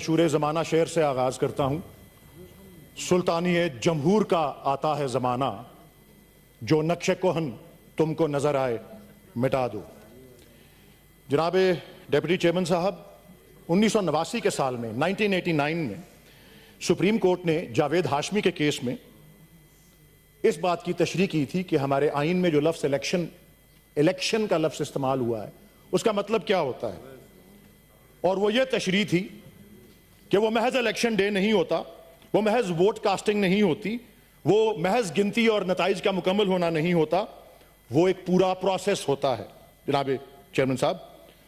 शूरे ज़माना शेर से आगाज करता हूं। सुल्तानी जमहूर का आता है ज़माना, जो नक्शे कोहन तुमको नजर आए मिटा दो। जनाब डिप्टी चेयरमैन साहब, 1989 के साल में 1989 में सुप्रीम कोर्ट ने जावेद हाशमी के केस में इस बात की तशरीह की थी कि हमारे आइन में जो लफ्ज़ इलेक्शन का लफ्ज़ इस्तेमाल हुआ है उसका मतलब क्या होता है, और वो ये तशरीह थी कि वो महज इलेक्शन डे नहीं होता, वो महज वोट कास्टिंग नहीं होती, वो महज गिनती और नताइज का मुकम्मल होना नहीं होता, वो एक पूरा प्रोसेस होता है। जनाब चेयरमैन साहब,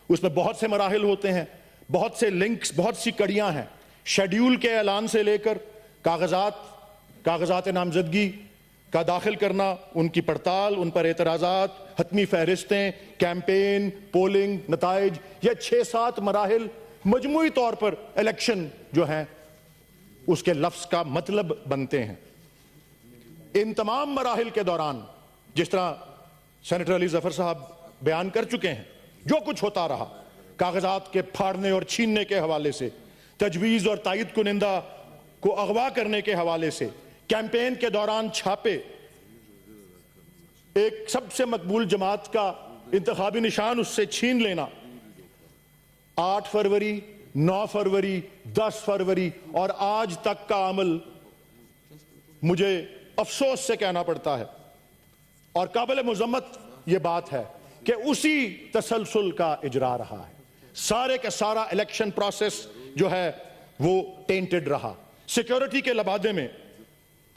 उसमें बहुत से मराहिल होते हैं, बहुत से लिंक्स, बहुत सी कड़ियां हैं। शेड्यूल के ऐलान से लेकर कागजात नामजदगी का दाखिल करना, उनकी पड़ताल, उन पर एतराज़ात, हतमी फहरिस्तें, कैंपेन, पोलिंग, नताइज, ये 6-7 मराहिल मजमूई तौर पर इलेक्शन जो है उसके लफ्ज़ का मतलब बनते हैं। इन तमाम मराहिल के दौरान, जिस तरह सेनेटर अली जफर साहब बयान कर चुके हैं, जो कुछ होता रहा, कागजात के फाड़ने और छीनने के हवाले से, तजवीज़ और तायद कुनिंदा को अगवा करने के हवाले से, कैंपेन के दौरान छापे, एक सबसे मकबूल जमात का इंतखाबी निशान उससे छीन लेना, 8 फरवरी, 9 फरवरी, 10 फरवरी और आज तक का अमल मुझे अफसोस से कहना पड़ता है, और काबिल मुज़म्मत यह बात है कि उसी तसलसल का इजरा रहा है। सारे का सारा इलेक्शन प्रोसेस जो है वो टेंटेड रहा। सिक्योरिटी के लबादे में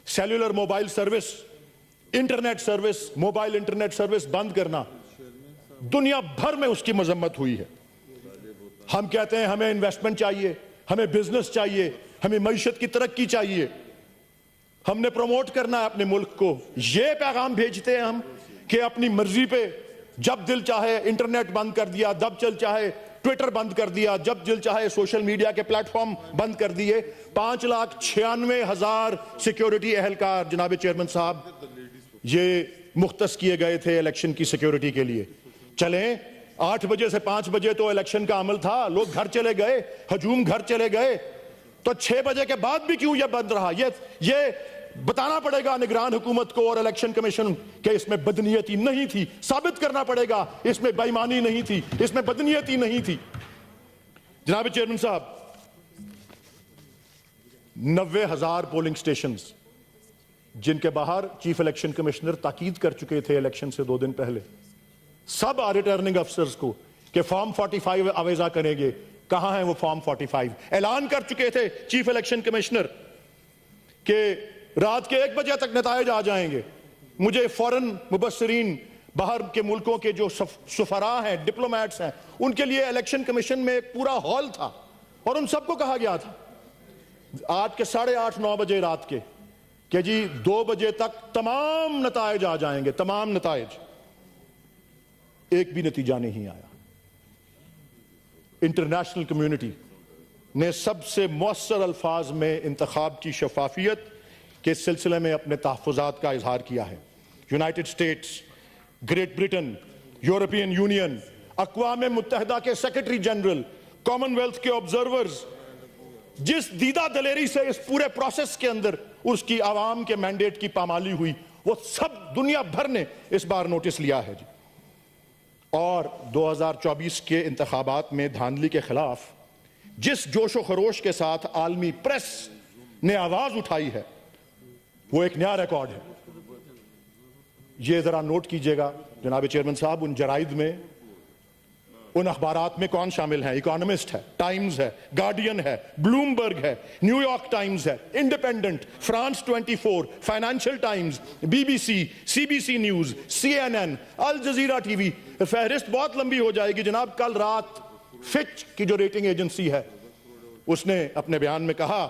cellular mobile service, internet service, mobile internet service बंद करना, दुनिया भर में उसकी मजम्मत हुई है। हम कहते हैं हमें इन्वेस्टमेंट चाहिए, हमें बिजनेस चाहिए, हमें मईशत की तरक्की चाहिए, हमने प्रमोट करना है अपने मुल्क को। यह पैगाम भेजते हैं हम कि अपनी मर्जी पे जब दिल चाहे इंटरनेट बंद कर दिया, जब दिल चाहे ट्विटर बंद कर दिया, जब दिल चाहे सोशल मीडिया के प्लेटफॉर्म बंद कर दिए। 5,96,000 सिक्योरिटी एहलकार जनाब चेयरमैन साहब ये मुख्तस किए गए थे इलेक्शन की सिक्योरिटी के लिए। चलें, 8 बजे से 5 बजे तो इलेक्शन का अमल था, लोग घर चले गए, हजूम घर चले गए, तो 6 बजे के बाद भी क्यों यह बंद रहा? ये बताना पड़ेगा निगरान हुकूमत को और इलेक्शन कमीशन के इसमें बदनीयती नहीं थी। साबित करना पड़ेगा इसमें बेईमानी नहीं थी, इसमें बदनीयती नहीं थी। जनाब चेयरमैन साहब, 90,000 पोलिंग स्टेशंस जिनके बाहर चीफ इलेक्शन कमिश्नर ताकीद कर चुके थे इलेक्शन से 2 दिन पहले सब रिटर्निंग अफसर्स को कि फॉर्म 45 आवेजा करेंगे। कहां है वो फॉर्म 45? ऐलान कर चुके थे चीफ इलेक्शन कमिश्नर के रात के 1 बजे तक नताइज आ जाएंगे। मुझे फॉरेन मुबस्सिरीन, बाहर के मुल्कों के जो सफरा हैं, डिप्लोमेट्स हैं, उनके लिए इलेक्शन कमीशन में एक पूरा हॉल था और उन सबको कहा गया था आज के 8:30-9 बजे रात के कि जी 2 बजे तक तमाम नताइज आ जाएंगे, तमाम नताइज। एक भी नतीजा नहीं आया। इंटरनेशनल कम्युनिटी ने सबसे मौसर अल्फाज में इंतखाब की शफाफियत के सिलसिले में अपने तहफ़्फ़ुज़ात का इजहार किया है। United States, Great Britain, European Union, अक़वाम मुत्तहिदा के सेक्रेटरी जनरल, कॉमनवेल्थ के ऑब्जर्वर्स, जिस दीदा दलेरी से इस पूरे प्रोसेस के अंदर उसकी आवाम के मैंडेट की पामाली हुई, वो सब दुनिया भर ने इस बार नोटिस लिया है जी। और 2024 के इंतखाबात में धांधली के खिलाफ जिस जोशो खरोश के साथ आलमी प्रेस ने आवाज उठाई है वो एक नया रिकॉर्ड है। ये जरा नोट कीजिएगा जनाब चेयरमैन साहब, उन जराइद में, उन अखबारात में कौन शामिल है? इकोनॉमिस्ट है, टाइम्स है, गार्डियन है, ब्लूमबर्ग है, न्यूयॉर्क टाइम्स है, independent, France 24, financial times, BBC, CBC news, CNN, अल जजीरा टीवी। फहरिस्त बहुत लंबी हो जाएगी जनाब। कल रात फिच की जो रेटिंग एजेंसी है उसने अपने बयान में कहा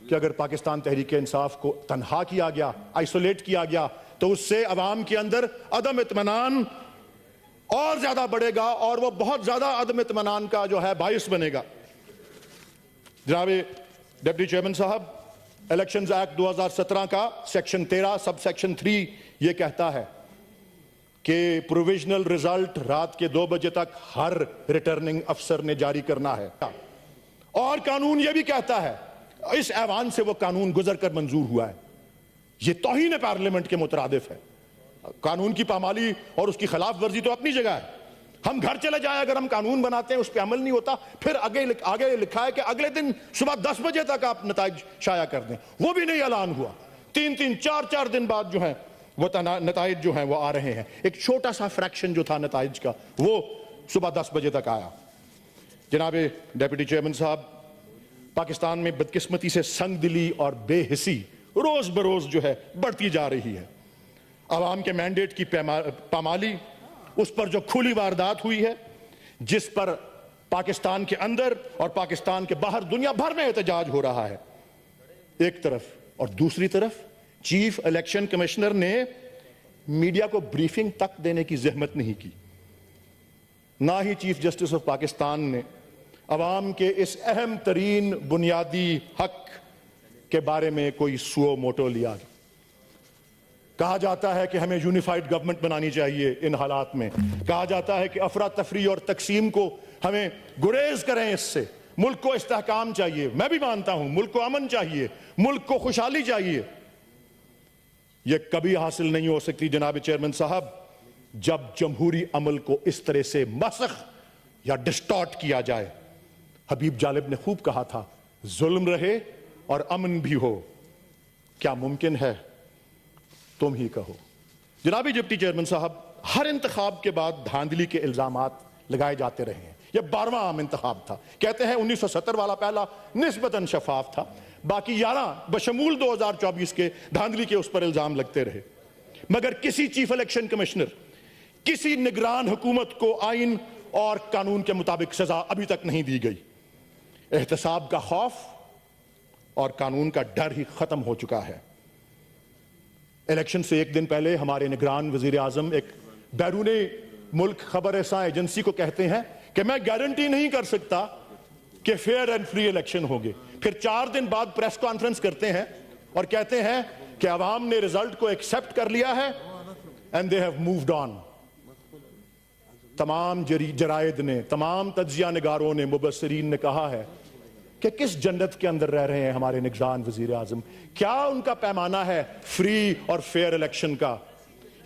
कि अगर पाकिस्तान तहरीक इंसाफ को तनहा किया गया, आइसोलेट किया गया, तो उससे अवाम के अंदर अदम इत्मीनान और ज्यादा बढ़ेगा और वो बहुत ज्यादा अदम इत्मीनान का जो है बाइस बनेगा। जनाब डिप्टी चेयरमैन साहब, इलेक्शंस एक्ट 2017 का सेक्शन 13 सब सेक्शन 3 ये कहता है कि प्रोविजनल रिजल्ट रात के 2 बजे तक हर रिटर्निंग अफसर ने जारी करना है। और कानून यह भी कहता है, इस ऐवान से वो कानून गुजर कर मंजूर हुआ है, ये तौहीन पार्लियामेंट के मुतरादिफ है। कानून की पामाली और उसकी खिलाफ वर्जी तो अपनी जगह है। हम घर चले जाए, अगर हम कानून बनाते हैं उस पर अमल नहीं होता, फिर आगे लिखा है कि अगले दिन सुबह 10 बजे तक आप नताइज शाया कर दें, वो भी नहीं ऐलान हुआ। 3-3, 4-4 दिन बाद जो है वो नताइज जो है वो आ रहे हैं। एक छोटा सा फ्रैक्शन जो था नताइज का, वो सुबह 10 बजे तक आया। जनाब डेप्यूटी चेयरमैन साहब, पाकिस्तान में बदकिस्मती से संगदिली और बेहिसी रोज बरोज जो है बढ़ती जा रही है। अवाम के मैंडेट की पामाली, उस पर जो खुली वारदात हुई है, जिस पर पाकिस्तान के अंदर और पाकिस्तान के बाहर दुनिया भर में एहतजाज हो रहा है एक तरफ, और दूसरी तरफ चीफ इलेक्शन कमिश्नर ने मीडिया को ब्रीफिंग तक देने की जहमत नहीं की। ना ही चीफ जस्टिस ऑफ पाकिस्तान ने अवाम के इस अहम तरीन बुनियादी हक के बारे में कोई सुओ मोटो लिया। कहा जाता है कि हमें यूनिफाइड गवर्नमेंट बनानी चाहिए, इन हालात में कहा जाता है कि अफरा तफरी और तकसीम को हमें गुरेज करें, इससे मुल्क को इस्तेहकाम चाहिए। मैं भी मानता हूं मुल्क को अमन चाहिए, मुल्क को खुशहाली चाहिए। यह कभी हासिल नहीं हो सकती जनाब चेयरमैन साहब, जब जमहूरी अमल को इस तरह से मसख या डिस्टॉर्ट किया जाए। हबीब जालिब ने खूब कहा था, जुल्म रहे और अमन भी हो, क्या मुमकिन है तुम ही कहो। जनाबी डिप्टी चेयरमैन साहब, हर इंतखाब के बाद धांधली के इल्जामात लगाए जाते रहे हैं। यह 12वां आम इंतखाब था। कहते हैं 1970 वाला पहला निस्बतन शफाफ था, बाकी 11 बशमूल 2024 के धांधली के उस पर इल्जाम लगते रहे। मगर किसी चीफ इलेक्शन कमिश्नर, किसी निगरान हुकूमत को आइन और कानून के मुताबिक सजा अभी तक नहीं दी गई। एहतसाब का खौफ और कानून का डर ही खत्म हो चुका है। इलेक्शन से एक दिन पहले हमारे निगरान वजीर आजम एक बैरूने मुल्क खबर रसां एजेंसी को कहते हैं कि मैं गारंटी नहीं कर सकता कि फेयर एंड फ्री इलेक्शन होंगे। फिर 4 दिन बाद प्रेस कॉन्फ्रेंस करते हैं और कहते हैं कि अवाम ने रिजल्ट को एक्सेप्ट कर लिया है and they have moved on. तमाम जराइद ने, तमाम तज्जिया निगारों ने, मुबस्सिरीन ने कहा है कि किस जन्नत के अंदर रह रहे हैं हमारे निगरान वजीर आजम। क्या उनका पैमाना है फ्री और फेयर इलेक्शन का?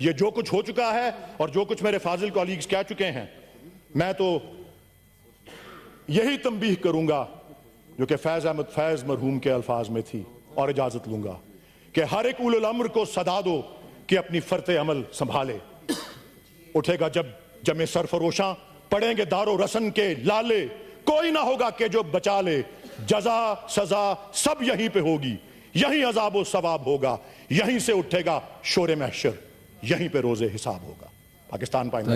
ये जो कुछ हो चुका है और जो कुछ मेरे फाजिल कॉलीग्स कह चुके हैं, मैं तो यही तंबीह करूंगा जो कि फैज अहमद फैज मरहूम के अल्फाज में थी, और इजाजत लूंगा कि हर एक उलुल अम्र को सदा दो कि अपनी फर्ते अमल संभाले। उठेगा जब जमे सरफरोशां, पड़ेंगे दारो रसन के लाले, कोई ना होगा कि जो बचा ले, जजा सजा सब यहीं पे होगी, यहीं अजाब व सवाब होगा, यहीं से उठेगा शोरे महशर, यहीं पे रोजे हिसाब होगा। पाकिस्तान पाइंदा।